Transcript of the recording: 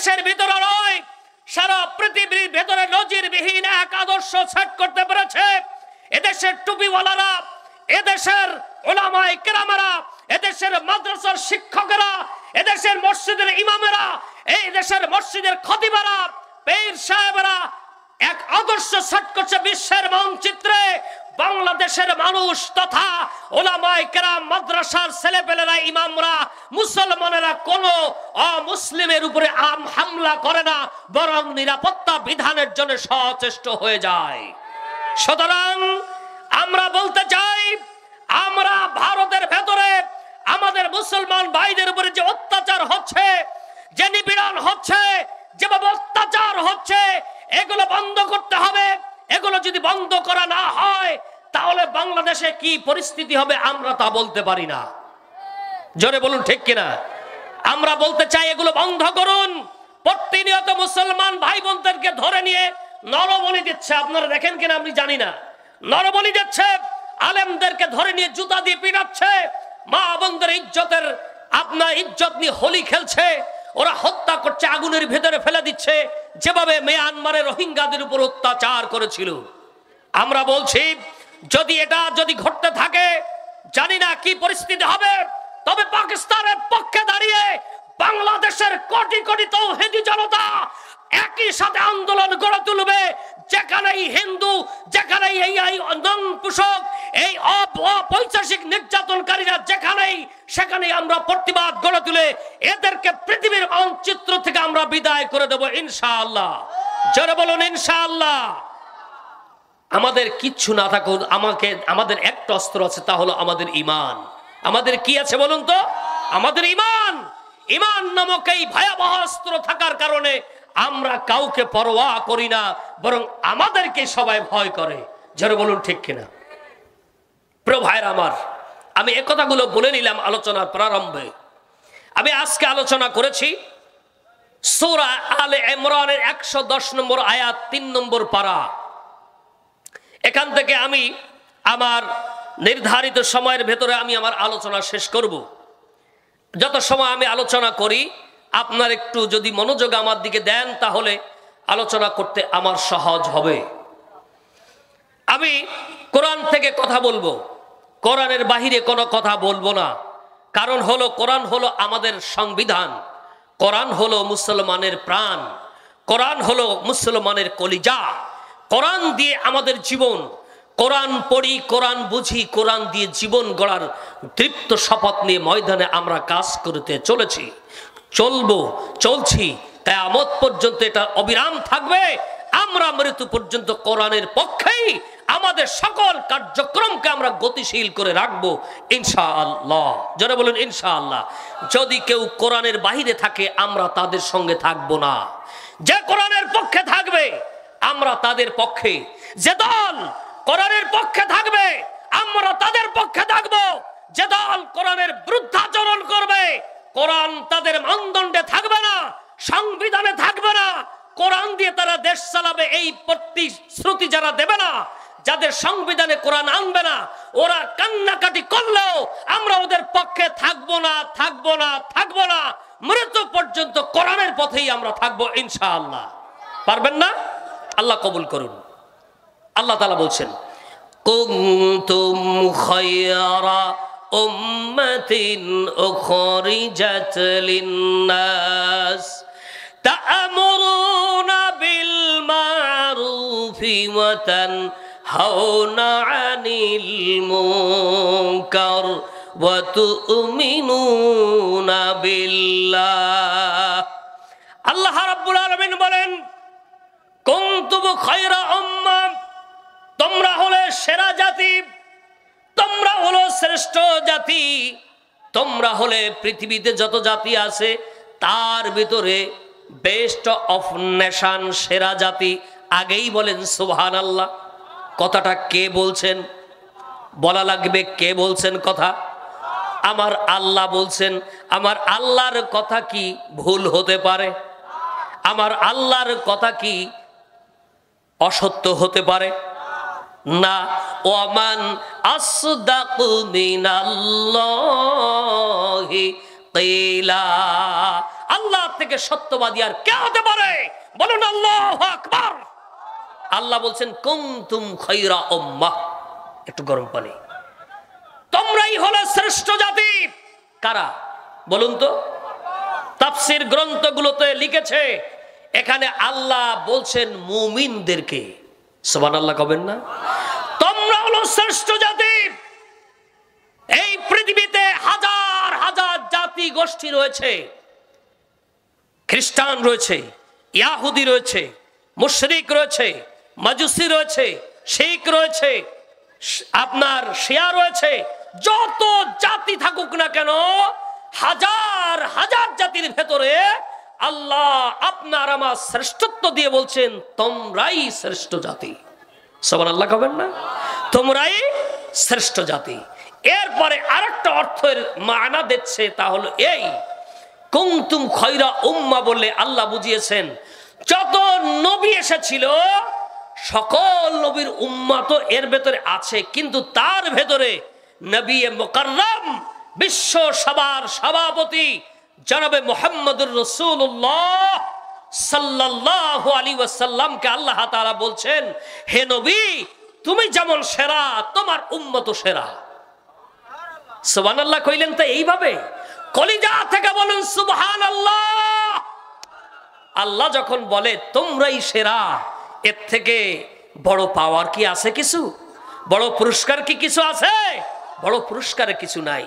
দেশের ভিতরে নয়, সারা পৃথিবীর ভেতরে নজিরবিহীন এক আদর্শ সেট করতে পেরেছে। এদেশের টুপিওয়ালারা, এদেশের উলামায়ে কেরামেরা, এদেশের মাদ্রাসার শিক্ষকেরা, এদেশের মসজিদের ইমামেরা, এই দেশের মসজিদের খতিবেরা, পীর সাহেবেরা এক আদর্শ সেট করছে বিশ্বের মানচিত্রে। বাংলাদেশের মানুষ তথা উলামায়ে কেরাম, মাদ্রাসার ছেলেপেলেরা, ইমামরা, মুসলমানেরা কোন অমুসলিমের উপরে হামলা করে না, বরং নিরাপত্তা বিধানের জন্য সচেষ্ট হয়ে যায়। সুতরাং আমরা বলতে চাই, আমরা ভারতের ভেতরে আমাদের মুসলমান ভাইদের উপরে যে অত্যাচার হচ্ছে, যে নিপীড়ন হচ্ছে, যেভাবে অত্যাচার হচ্ছে, এগুলো বন্ধ করতে হবে। এগুলো যদি বন্ধ করা না হয় তাহলে বাংলাদেশে কি পরিস্থিতি হবে আমরা তা বলতে পারি না। জোরে বলুন ঠিক কিনা? আমরা বলতে চাই এগুলো বন্ধ করুন। প্রতিনিয়ত মুসলমান ভাই বোনদেরকে ধরে নিয়ে নরবলি দিচ্ছে, আপনারা দেখেন কিনা আমি জানি না, নরবলি দিচ্ছে, আলেমদেরকে ধরে নিয়ে জুতা দিয়ে পিটাচ্ছে, মা বোনদের ইজ্জতের আপনার ইজ্জত নিয়ে হোলি খেলছে, ওরা হত্যা করছে, আগুনের ভেতরে ফেলে দিচ্ছে, যেভাবে মিয়ানমারে রোহিঙ্গাদের উপর অত্যাচার করেছিল। আমরা বলছি যদি এটা ঘটতে থাকে, জানি না কি পরিস্থিতি হবে, তবে পাকিস্তানের পক্ষে দাঁড়িয়ে বাংলাদেশের কোটি কোটি তৌহিদি জনতা একই সাথে আন্দোলন গড়ে তুলবে। যেখানেই হিন্দু, যেখানেই এই নংপুষক, এই অপৈশাসিক নির্যাতনকারীরা যেখানেই, সেখানেই আমরা প্রতিবাদ গড়ে তুলে এদেরকে পৃথিবীর মানচিত্র থেকে আমরা বিদায় করে দেব ইনশাআল্লাহ। জোরে বলুন ইনশাআল্লাহ। আমাদের কিচ্ছু না থাকুক, আমাদের একটা অস্ত্র আছে, তা হলো আমাদের ঈমান। আমাদের কি আছে বলুন তো? আমাদের ঈমান। ঈমান নামক এই ভয়াবহ অস্ত্র থাকার কারণে আমরা কাউকে পরোয়া করি না, বরং আমাদেরকে সবাই ভয় করে। জোরে বলুন ঠিক কিনা? প্রিয় ভাইরা আমার, আমি এই কথাগুলো বলে নিলাম আলোচনার প্রারম্ভে। আমি আজকে আলোচনা করেছি সূরা আলে ইমরানের 110 নম্বর আয়াত, 3 নম্বর পারা। এখান থেকে আমি আমার নির্ধারিত সময়ের ভেতরে আমি আমার আলোচনা শেষ করব। যত সময় আমি আলোচনা করি আপনার একটু যদি মনোযোগ আমার দিকে দেন তাহলে আলোচনা করতে আমার সহজ হবে। আমি কোরআন থেকে কথা বলবো, কোরআনের বাহিরে কোনো কথা বলবো না। কারণ হলো কোরআন হলো আমাদের সংবিধান, কোরআন হলো মুসলমানের প্রাণ, কোরআন হলো মুসলমানের কলিজা। কোরআন দিয়ে আমাদের জীবন, কোরআন পড়ি, কোরআন বুঝি, কোরআন দিয়ে জীবন গড়ার তৃপ্ত শপথ নিয়ে ময়দানে আমরা কাজ করতে চলেছি, চলছি। কিয়ামত পর্যন্ত এটা অবিরাম থাকবে। আমরা মৃত্যু পর্যন্ত কোরআনের পক্ষেই আমাদের সকল কার্যক্রমকে আমরা গতিশীল করে রাখবো ইনশাআল্লাহ। যারা বলুন ইনশাআল্লাহ। যদি কেউ কোরআনের বাহিরে থাকে আমরা তাদের সঙ্গে থাকবো না। যে কোরআনের পক্ষে থাকবে আমরা তাদের পক্ষে, যে দল কোরআনের পক্ষে থাকবে আমরা তাদের পক্ষে থাকবো। যে দল কোরআনের বিরুদ্ধাচরণ করবে, কোরআন তাদের মানদণ্ডে থাকবে না, সংবিধানে থাকবে না, কোরআন দিয়ে তারা দেশ চালাবে এই প্রতিশ্রুতি যারা দেবে না, যাদের সংবিধানে কোরআন আনবে না, ওরা কান্নাকাটি করলেও আমরা ওদের পক্ষে থাকবো না, থাকবো না, থাকবো না। মৃত্যু পর্যন্ত কোরআনের পথেই আমরা থাকবো ইনশাআল্লাহ। পারবেন না? আল্লাহ কবুল করুন। আল্লাহ তাআলা বলছেন, কুনতুম খায়রা উম্মাতিন উখরিজাত লিন-নাস তা'মুরুনা বিল মা'রুফি ওয়া তানহাউনা 'আনিল মুনকার ওয়া তু'মিনুনা বিল্লাহ। আল্লাহ রাব্বুল আলামিন বলেন, কুনতুম খায়রা উম্মাহ, তোমরা হলে সেরা জাতি, তোমরা হলো শ্রেষ্ঠ জাতি, তোমরা হলে পৃথিবীতে যত জাতি আছে তার ভিতরে বেস্ট অফ নেশন, সেরা জাতি। আগেই বলেন সুবহানাল্লাহ। কথাটা কে বলছেন? বলা লাগবে কে বলছেন কথা? আমার আল্লাহ বলছেন। আমার আল্লাহর কথা কি ভুল হতে পারে? আমার আল্লাহর কথা কি অসত্য হতে পারে? না। ওয়ামান আসদাকু মিনাল্লাহি কিলা। আল্লাহ থেকে সত্যবাদী আর কে হতে পারে? বলুন আল্লাহু আকবার। আল্লাহ বলছেন কুনতুম খায়রা উম্মাহ, একটু গরম পানি। তোমরাই হলো শ্রেষ্ঠ জাতি। কারা বলুন তো? তাফসীর গ্রন্থগুলোতে লিখেছে, এখানে আল্লাহ বলছেন মুমিনদেরকে। সুবহানাল্লাহ কবেন না? তোমরা হলো শ্রেষ্ঠ জাতি। এই পৃথিবীতে হাজার হাজার জাতি গোষ্ঠী রয়েছে, খ্রিস্টান রয়েছে, ইহুদি রয়েছে, মুশরিক রয়েছে, মাজুসি রয়েছে, শিখ রয়েছে, আপনার শিয়া রয়েছে। যত জাতি থাকুক না কেন, হাজার হাজার জাতির ভেতরে আল্লাহ আপনার আমার শ্রেষ্ঠত্ব দিয়ে বলছেন তোমরাই শ্রেষ্ঠ জাতি। সুবহানাল্লাহ কবেন না? তোমরাই শ্রেষ্ঠ জাতি। এরপরে আরেকটা অর্থের মানা দিচ্ছে, তা হলো এই কুনতুম খায়রা উম্মাহ বললে আল্লাহ বুঝিয়েছেন যত নবী এসেছিল সকল নবীর উম্মাহ তো এর ভেতরে আছে, কিন্তু তার ভেতরে নবী মুকাররম বিশ্ব সবার সভাপতি জনাবে মুহাম্মদুর রাসূলুল্লাহ সাল্লাল্লাহু আলাইহি ওয়াসাল্লামকে আল্লাহ তাআলা বলছেন, হে নবী তুমি যেমন সেরা তোমার উম্মত সেরা। সুবহানাল্লাহ কইলেন তো এইভাবে, কলিজা থেকে বলুন সুবহানাল্লাহ। আল্লাহ যখন বলে তোমরাই সেরা, এর থেকে বড় পাওয়ার কি আছে? কিছু বড় পুরস্কার কি কিছু আছে? বড় পুরস্কারে কিছু নাই।